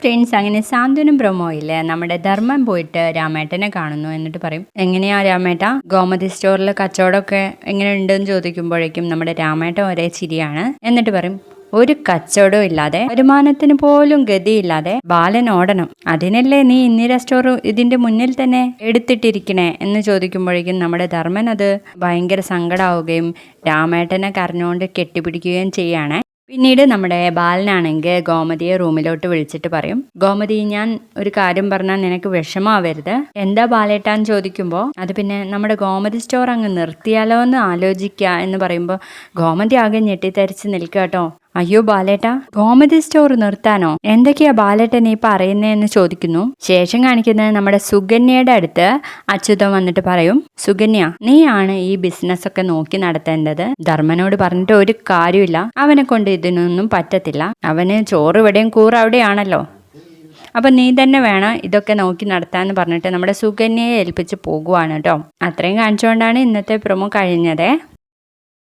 Friends, അങ്ങനെ സാന്ത്വനം പ്രൊമോയിൽ നമ്മുടെ ധർമ്മൻ പോയിട്ട് രാമേട്ടനെ കാണുന്നു. എന്നിട്ട് പറയും, എങ്ങനെയാ രാമേട്ട ഗോമതി സ്റ്റോറിലെ കച്ചവടമൊക്കെ എങ്ങനെ ഉണ്ടെന്ന് ചോദിക്കുമ്പോഴേക്കും നമ്മുടെ രാമേട്ടൻ ഒരേ ചിരിയാണ്. എന്നിട്ട് പറയും, ഒരു കച്ചവടവും ഇല്ലാതെ, വരുമാനത്തിന് പോലും ഗതിയില്ലാതെ ബാലൻ ഓടണം, അതിനല്ലേ നീ ഇന്ദിര സ്റ്റോർ ഇതിന്റെ മുന്നിൽ തന്നെ എടുത്തിട്ടിരിക്കണേ എന്ന് ചോദിക്കുമ്പോഴേക്കും നമ്മുടെ ധർമ്മൻ അത് ഭയങ്കര സങ്കടമാവുകയും രാമേട്ടനെ കരഞ്ഞുകൊണ്ട് കെട്ടിപ്പിടിക്കുകയും ചെയ്യാണ്. പിന്നീട് നമ്മുടെ ബാലനാണെങ്കിൽ ഗോമതിയെ റൂമിലോട്ട് വിളിച്ചിട്ട് പറയും, ഗോമതി, ഞാൻ ഒരു കാര്യം പറഞ്ഞാൽ നിനക്ക് വിഷമാവരുത്. എന്താ ബാലേട്ടാന്ന് ചോദിക്കുമ്പോൾ, അത് പിന്നെ നമ്മുടെ ഗോമതി സ്റ്റോർ അങ്ങ് നിർത്തിയാലോ എന്ന് ആലോചിക്കുക എന്ന് പറയുമ്പോൾ ഗോമതി ആകെ ഞെട്ടിത്തരിച്ച് നിൽക്കുക കേട്ടോ. അയ്യോ ബാലേട്ടാ, ഗോമതി സ്റ്റോർ നിർത്താനോ? എന്തൊക്കെയാ ബാലേട്ടൻ ഈ പറയുന്നതെന്ന് ചോദിക്കുന്നു. ശേഷം കാണിക്കുന്നത് നമ്മുടെ സുകന്യയുടെ അടുത്ത് അച്യുതൻ വന്നിട്ട് പറയും, സുകന്യ, നീയാണ് ഈ ബിസിനസ് ഒക്കെ നോക്കി നടത്തേണ്ടത്. ധർമ്മനോട് പറഞ്ഞിട്ട് ഒരു കാര്യമില്ല, അവനെ കൊണ്ട് ഇതിനൊന്നും പറ്റത്തില്ല. അവന് ചോറ് ഇവിടെയും കൂറ് അവിടെയാണല്ലോ. അപ്പം നീ തന്നെ വേണം ഇതൊക്കെ നോക്കി നടത്താമെന്ന് പറഞ്ഞിട്ട് നമ്മുടെ സുകന്യയെ ഏൽപ്പിച്ച് പോകുവാണ് കേട്ടോ. അത്രയും കാണിച്ചുകൊണ്ടാണ് ഇന്നത്തെ പ്രൊമോ കഴിഞ്ഞത്.